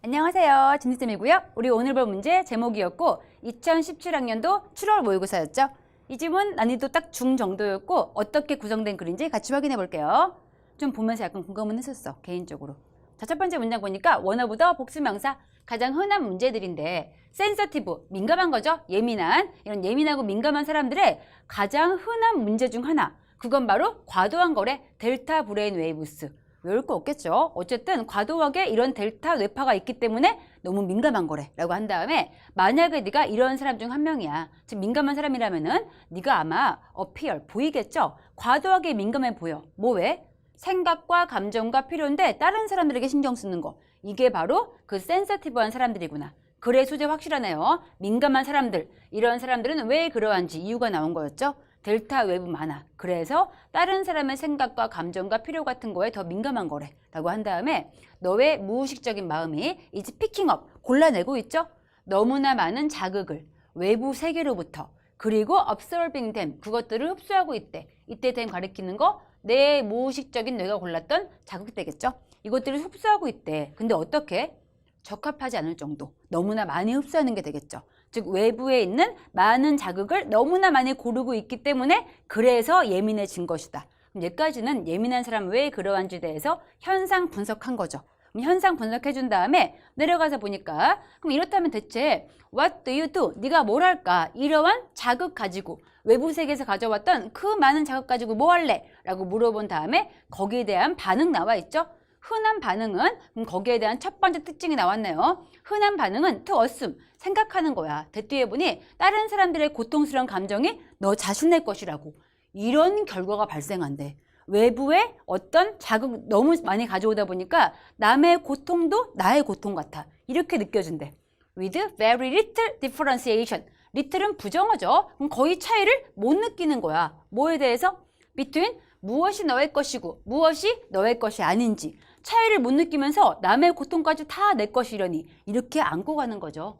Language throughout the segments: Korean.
안녕하세요. 진희쌤이고요. 우리 오늘 볼 문제 제목이었고 2017학년도 7월 모의고사였죠. 이 질문 난이도 딱 중 정도였고 어떻게 구성된 글인지 같이 확인해 볼게요. 좀 보면서 약간 공감은 했었어. 개인적으로. 자, 첫 번째 문장 보니까 one of the 복수명사 가장 흔한 문제들인데 sensitive, 민감한 거죠. 예민한, 이런 예민하고 민감한 사람들의 가장 흔한 문제 중 하나. 그건 바로 과도한 거래, 델타 브레인 웨이브스. 외울 거 없겠죠. 어쨌든 과도하게 이런 델타 뇌파가 있기 때문에 너무 민감한 거래라고 한 다음에 만약에 네가 이런 사람 중 한 명이야. 즉 민감한 사람이라면은 네가 아마 appear, 보이겠죠. 과도하게 민감해 보여. 뭐 왜? 생각과 감정과 필요인데 다른 사람들에게 신경 쓰는 거. 이게 바로 그 센서티브한 사람들이구나. 그래 소재 확실하네요. 민감한 사람들. 이런 사람들은 왜 그러한지 이유가 나온 거였죠. 델타 웨브 많아. 그래서 다른 사람의 생각과 감정과 필요 같은 거에 더 민감한 거래 라고 한 다음에 너의 무의식적인 마음이 이제 피킹업, 골라내고 있죠. 너무나 많은 자극을 외부 세계로부터 그리고 observing them, 그것들을 흡수하고 있대. 이때 them 가리키는 거 내 무의식적인 뇌가 골랐던 자극되겠죠. 이것들을 흡수하고 있대. 근데 어떻게? 적합하지 않을 정도. 너무나 많이 흡수하는 게 되겠죠. 즉 외부에 있는 많은 자극을 너무나 많이 고르고 있기 때문에 그래서 예민해진 것이다. 그럼 여기까지는 예민한 사람 왜 그러한지에 대해서 현상 분석한 거죠. 그럼 현상 분석해 준 다음에 내려가서 보니까 그럼 이렇다면 대체 What do you do? 네가 뭘 할까? 이러한 자극 가지고 외부 세계에서 가져왔던 그 많은 자극 가지고 뭐 할래? 라고 물어본 다음에 거기에 대한 반응 나와 있죠. 흔한 반응은 거기에 대한 첫 번째 특징이 나왔네요. 흔한 반응은 to assume, 생각하는 거야. 뒤에 보니 다른 사람들의 고통스러운 감정이 너 자신의 것이라고. 이런 결과가 발생한대. 외부에 어떤 자극 너무 많이 가져오다 보니까 남의 고통도 나의 고통 같아. 이렇게 느껴진대. With very little differentiation. little은 부정어죠. 그럼 거의 차이를 못 느끼는 거야. 뭐에 대해서? between 무엇이 너의 것이고 무엇이 너의 것이 아닌지. 차이를 못 느끼면서 남의 고통까지 다 내 것이려니 이렇게 안고 가는 거죠.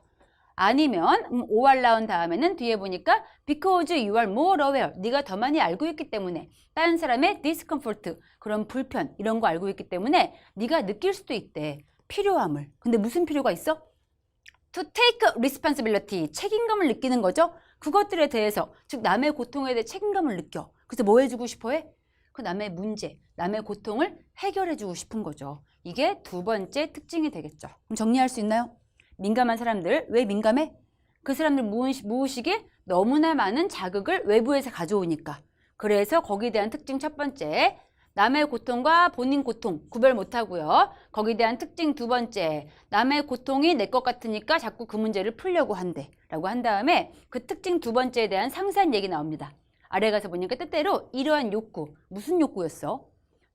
아니면 OR 나온 다음에는 뒤에 보니까 because you are more aware, 네가 더 많이 알고 있기 때문에 다른 사람의 discomfort, 그런 불편 이런 거 알고 있기 때문에 네가 느낄 수도 있대. 필요함을. 근데 무슨 필요가 있어? To take responsibility, 책임감을 느끼는 거죠. 그것들에 대해서, 즉 남의 고통에 대해 책임감을 느껴. 그래서 뭐 해주고 싶어 해? 그 남의 문제, 남의 고통을 해결해주고 싶은 거죠. 이게 두 번째 특징이 되겠죠. 그럼 정리할 수 있나요? 민감한 사람들, 왜 민감해? 그 사람들 무의식에 너무나 많은 자극을 외부에서 가져오니까. 그래서 거기에 대한 특징 첫 번째, 남의 고통과 본인 고통 구별 못하고요. 거기에 대한 특징 두 번째, 남의 고통이 내 것 같으니까 자꾸 그 문제를 풀려고 한대 라고 한 다음에 그 특징 두 번째에 대한 상세한 얘기 나옵니다. 아래 가서 보니까 때때로 이러한 욕구, 무슨 욕구였어?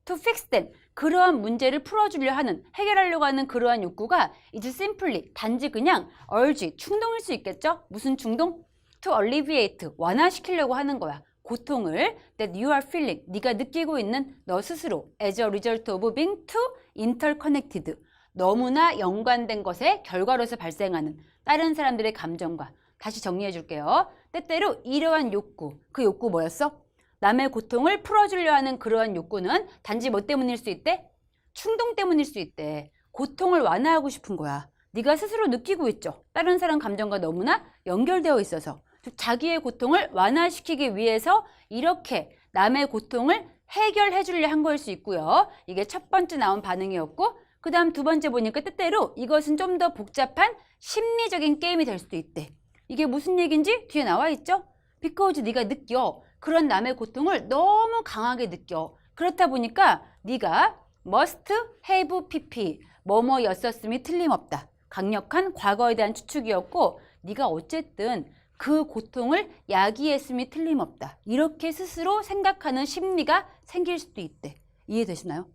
To fix them, 그러한 문제를 풀어주려 하는, 해결하려고 하는 그러한 욕구가 is simply, 단지 그냥 urge, 충동일 수 있겠죠? 무슨 충동? To alleviate, 완화시키려고 하는 거야. 고통을 that you are feeling, 네가 느끼고 있는 너 스스로 as a result of being too interconnected, 너무나 연관된 것의 결과로서 발생하는 다른 사람들의 감정과. 다시 정리해 줄게요. 때때로 이러한 욕구, 그 욕구 뭐였어? 남의 고통을 풀어주려 하는 그러한 욕구는 단지 뭐 때문일 수 있대? 충동 때문일 수 있대. 고통을 완화하고 싶은 거야. 네가 스스로 느끼고 있죠. 다른 사람 감정과 너무나 연결되어 있어서 자기의 고통을 완화시키기 위해서 이렇게 남의 고통을 해결해 주려 한 거일 수 있고요. 이게 첫 번째 나온 반응이었고 그 다음 두 번째 보니까 때때로 이것은 좀 더 복잡한 심리적인 게임이 될 수도 있대. 이게 무슨 얘기인지 뒤에 나와 있죠? because 네가 느껴. 그런 남의 고통을 너무 강하게 느껴. 그렇다 보니까 네가 must have pp, 뭐뭐였었음이 틀림없다. 강력한 과거에 대한 추측이었고 네가 어쨌든 그 고통을 야기했음이 틀림없다. 이렇게 스스로 생각하는 심리가 생길 수도 있대. 이해되시나요?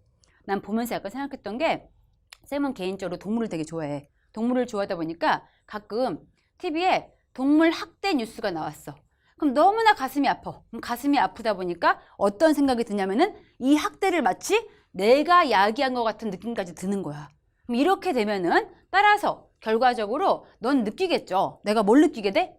난 보면서 약간 생각했던 게 쌤은 개인적으로 동물을 되게 좋아해. 동물을 좋아하다 보니까 가끔 TV에 동물 학대 뉴스가 나왔어. 그럼 너무나 가슴이 아파. 그럼 가슴이 아프다 보니까 어떤 생각이 드냐면은 이 학대를 마치 내가 야기한 것 같은 느낌까지 드는 거야. 그럼 이렇게 되면은 따라서 결과적으로 넌 느끼겠죠. 내가 뭘 느끼게 돼?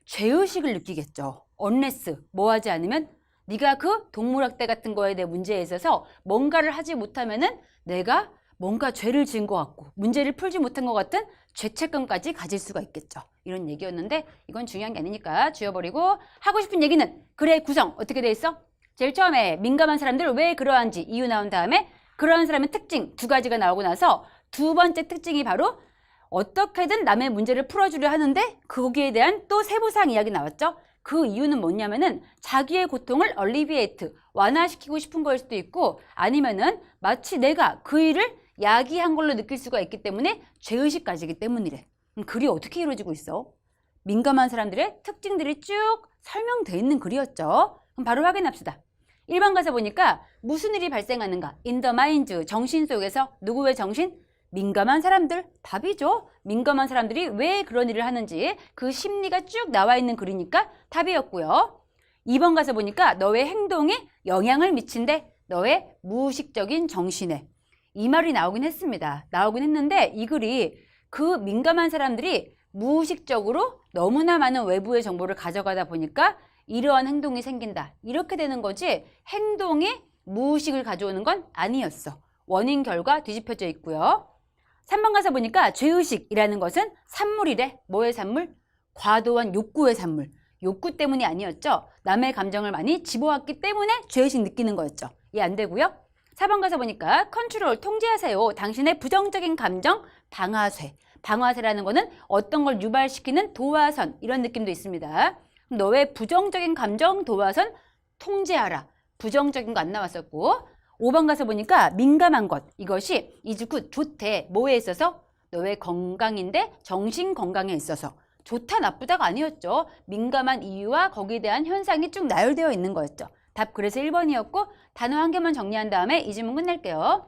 죄의식을 느끼겠죠. unless 뭐 하지 않으면 네가 그 동물학대 같은 거에 대해 문제에 있어서 뭔가를 하지 못하면은 내가 뭔가 죄를 지은 것 같고 문제를 풀지 못한 것 같은 죄책감까지 가질 수가 있겠죠. 이런 얘기였는데 이건 중요한 게 아니니까 지워버리고 하고 싶은 얘기는 글의 구성 어떻게 돼 있어? 제일 처음에 민감한 사람들 왜 그러한지 이유 나온 다음에 그러한 사람의 특징 2가지가 나오고 나서 2번째 특징이 바로 어떻게든 남의 문제를 풀어주려 하는데 거기에 대한 또 세부사항 이야기 나왔죠. 그 이유는 뭐냐면은 자기의 고통을 얼리비에이트, 완화시키고 싶은 거일 수도 있고 아니면은 마치 내가 그 일을 야기한 걸로 느낄 수가 있기 때문에 죄의식까지이기 때문이래. 그럼 글이 어떻게 이루어지고 있어? 민감한 사람들의 특징들이 쭉 설명되어 있는 글이었죠. 그럼 바로 확인합시다. 1번 가서 보니까 무슨 일이 발생하는가? In the mind, 정신 속에서 누구의 정신? 민감한 사람들, 답이죠. 민감한 사람들이 왜 그런 일을 하는지 그 심리가 쭉 나와 있는 글이니까 답이었고요. 2번 가서 보니까 너의 행동에 영향을 미친대. 너의 무의식적인 정신에. 이 말이 나오긴 했습니다. 나오긴 했는데 이 글이 그 민감한 사람들이 무의식적으로 너무나 많은 외부의 정보를 가져가다 보니까 이러한 행동이 생긴다. 이렇게 되는 거지 행동이 무의식을 가져오는 건 아니었어. 원인 결과 뒤집혀져 있고요. 3번 가서 보니까 죄의식이라는 것은 산물이래. 뭐의 산물? 과도한 욕구의 산물. 욕구 때문이 아니었죠. 남의 감정을 많이 집어왔기 때문에 죄의식 느끼는 거였죠. 이해 안 되고요. 4번 가서 보니까 컨트롤, 통제하세요. 당신의 부정적인 감정 방아쇠. 방아쇠라는 거는 어떤 걸 유발시키는 도화선 이런 느낌도 있습니다. 너의 부정적인 감정 도화선 통제하라. 부정적인 거 안 나왔었고 5번 가서 보니까 민감한 것. 이것이 이즈굿 좋대. 뭐에 있어서? 너의 건강인데 정신 건강에 있어서. 좋다 나쁘다가 아니었죠. 민감한 이유와 거기에 대한 현상이 쭉 나열되어 있는 거였죠. 답 그래서 1번이었고 단어 한 개만 정리한 다음에 이 지문 끝낼게요.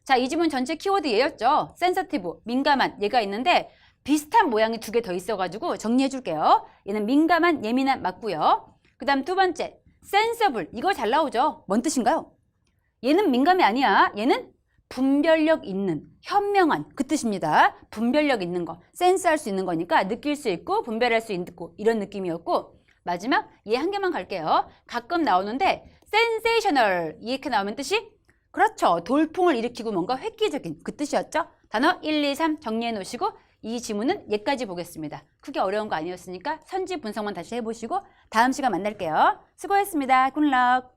자, 이 지문 전체 키워드 얘였죠. 센서티브, 민감한 얘가 있는데 비슷한 모양이 2개 더 있어가지고 정리해 줄게요. 얘는 민감한, 예민한 맞고요. 그 다음 2번째, 센서블. 이거 잘 나오죠. 뭔 뜻인가요? 얘는 민감이 아니야. 얘는 분별력 있는, 현명한 그 뜻입니다. 분별력 있는 거, 센스할 수 있는 거니까 느낄 수 있고 분별할 수 있고 이런 느낌이었고 마지막 얘 한 개만 갈게요. 가끔 나오는데 센세이셔널 이렇게 나오면 뜻이 그렇죠. 돌풍을 일으키고 뭔가 획기적인 그 뜻이었죠. 단어 1, 2, 3 정리해 놓으시고 이 지문은 얘까지 보겠습니다. 크게 어려운 거 아니었으니까 선지 분석만 다시 해보시고 다음 시간 만날게요. 수고했습니다. 굿럭.